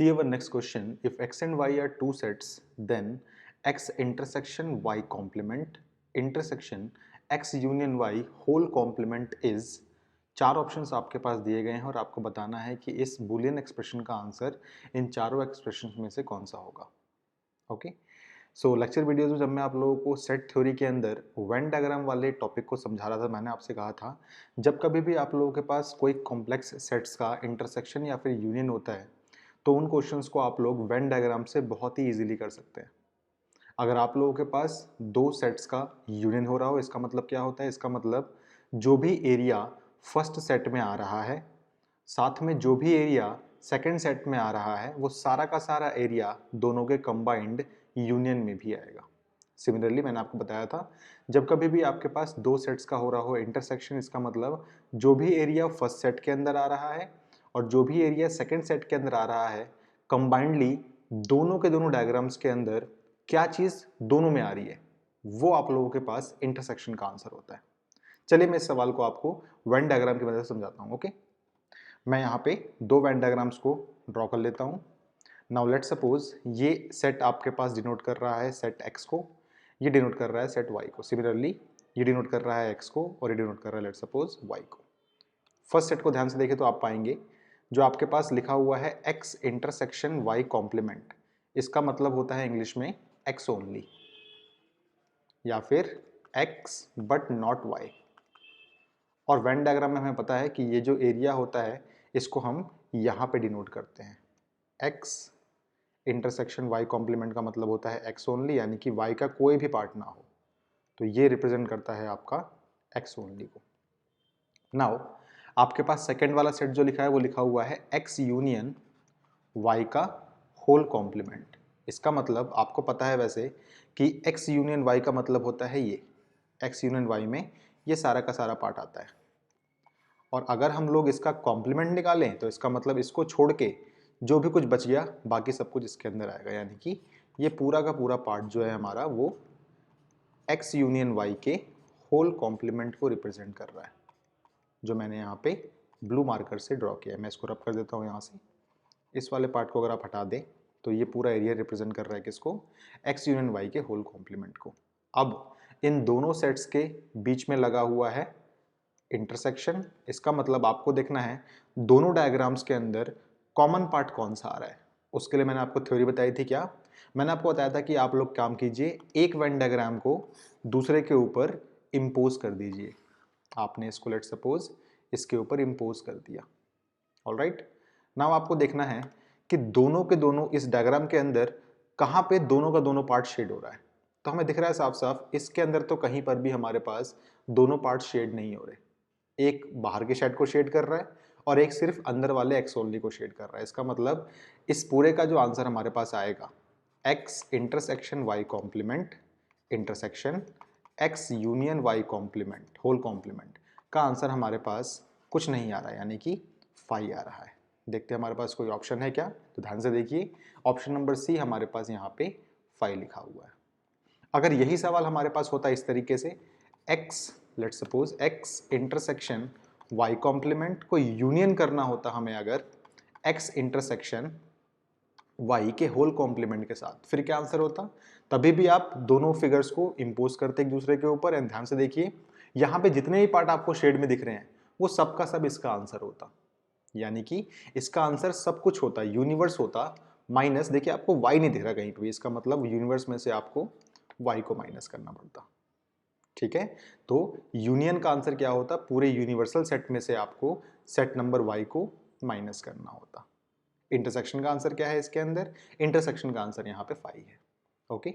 See our next question. If x and y are two sets, then x intersection y complement intersection x union y whole complement is। चार options आपके पास दिए गए हैं और आपको बताना है कि इस बूलियन एक्सप्रेशन का आंसर इन चारों एक्सप्रेशन में से कौन सा होगा। ओके, सो लेक्चर वीडियोज में जब मैं आप लोगों को सेट थ्योरी के अंदर वेन डायग्राम वाले टॉपिक को समझा रहा था, मैंने आपसे कहा था जब कभी भी आप लोगों के पास कोई कॉम्प्लेक्स सेट्स का इंटरसेक्शन या फिर यूनियन होता है तो उन क्वेश्चंस को आप लोग वेन डायग्राम से बहुत ही इजीली कर सकते हैं। अगर आप लोगों के पास दो सेट्स का यूनियन हो रहा हो, इसका मतलब क्या होता है? इसका मतलब जो भी एरिया फर्स्ट सेट में आ रहा है साथ में जो भी एरिया सेकंड सेट में आ रहा है वो सारा का सारा एरिया दोनों के कंबाइंड यूनियन में भी आएगा। सिमिलरली मैंने आपको बताया था जब कभी भी आपके पास दो सेट्स का हो रहा हो इंटरसेक्शन, इसका मतलब जो भी एरिया फर्स्ट सेट के अंदर आ रहा है और जो भी एरिया सेकंड सेट के अंदर आ रहा है कंबाइंडली दोनों के दोनों डायग्राम्स के अंदर क्या चीज दोनों में आ रही है वो आप लोगों के पास इंटरसेक्शन का आंसर होता है। चलिए मैं इस सवाल को आपको वेन डायग्राम की मदद से समझाता हूं। ओके, मैं यहाँ पे दो वेन डायग्राम्स को ड्रॉ कर लेता हूँ। नाउ लेट सपोज ये सेट आपके पास डिनोट कर रहा है सेट x को, ये डिनोट कर रहा है सेट y को। सिमिलरली ये डिनोट कर रहा है x को और ये डिनोट कर रहा है लेट सपोज y को। फर्स्ट सेट को ध्यान से देखें तो आप पाएंगे जो आपके पास लिखा हुआ है x इंटरसेक्शन y कॉम्प्लीमेंट, इसका मतलब होता है इंग्लिश में x ओनली या फिर x बट नॉट y। और वेन डायग्राम में हमें पता है कि ये जो एरिया होता है इसको हम यहाँ पे डिनोट करते हैं। x इंटरसेक्शन y कॉम्प्लीमेंट का मतलब होता है x ओनली, यानी कि y का कोई भी पार्ट ना हो, तो ये रिप्रेजेंट करता है आपका x ओनली को। नाउ आपके पास सेकंड वाला सेट जो लिखा है वो लिखा हुआ है x यूनियन y का होल कॉम्प्लीमेंट। इसका मतलब आपको पता है वैसे कि x यूनियन y का मतलब होता है ये x यूनियन y में ये सारा का सारा पार्ट आता है और अगर हम लोग इसका कॉम्प्लीमेंट निकालें तो इसका मतलब इसको छोड़ के जो भी कुछ बच गया बाकी सब कुछ इसके अंदर आएगा, यानी कि ये पूरा का पूरा पार्ट जो है हमारा वो x यूनियन y के होल कॉम्प्लीमेंट को रिप्रेजेंट कर रहा है, जो मैंने यहाँ पे ब्लू मार्कर से ड्रॉ किया है। मैं इसको रब कर देता हूँ यहाँ से। इस वाले पार्ट को अगर आप हटा दें तो ये पूरा एरिया रिप्रेजेंट कर रहा है किसको? x यूनियन y के होल कॉम्प्लीमेंट को। अब इन दोनों सेट्स के बीच में लगा हुआ है इंटरसेक्शन, इसका मतलब आपको देखना है दोनों डायग्राम्स के अंदर कॉमन पार्ट कौन सा आ रहा है। उसके लिए मैंने आपको थ्योरी बताई थी। क्या मैंने आपको बताया था कि आप लोग काम कीजिए, एक वेन डायग्राम को दूसरे के ऊपर इम्पोज कर दीजिए। आपने इसको लेट सपोज इसके ऊपर इम्पोज कर दिया। ऑलराइट, नाउ आपको देखना है कि दोनों के दोनों इस डायग्राम के अंदर कहाँ पे दोनों का दोनों पार्ट शेड हो रहा है। तो हमें दिख रहा है साफ साफ इसके अंदर तो कहीं पर भी हमारे पास दोनों पार्ट शेड नहीं हो रहे। एक बाहर के शेड को शेड कर रहा है और एक सिर्फ अंदर वाले एक्स ओनली को शेड कर रहा है। इसका मतलब इस पूरे का जो आंसर हमारे पास आएगा x intersection y complement intersection x union y complement whole complement का आंसर हमारे पास कुछ नहीं आ रहा है, यानी कि फाई आ रहा है। देखते हैं हमारे पास कोई ऑप्शन है क्या, तो ध्यान से देखिए ऑप्शन नंबर सी हमारे पास यहाँ पे फाई लिखा हुआ है। अगर यही सवाल हमारे पास होता इस तरीके से x let suppose x intersection y complement को यूनियन करना होता हमें अगर x इंटरसेक्शन y के होल कॉम्प्लीमेंट के साथ, फिर क्या आंसर होता? तभी भी आप दोनों फिगर्स को इंपोज करते एक दूसरे के ऊपर। एंड ध्यान से देखिए यहाँ पे जितने भी पार्ट आपको शेड में दिख रहे हैं वो सब का सब इसका आंसर होता, यानी कि इसका आंसर सब कुछ होता, यूनिवर्स होता माइनस, देखिए आपको y नहीं दिख रहा कहीं पे, इसका मतलब यूनिवर्स में से आपको y को माइनस करना पड़ता। ठीक है, तो यूनियन का आंसर क्या होता? पूरे यूनिवर्सल सेट में से आपको सेट नंबर y को माइनस करना होता। इंटरसेक्शन का आंसर क्या है इसके अंदर? इंटरसेक्शन का आंसर यहाँ पे 5 है। ओके,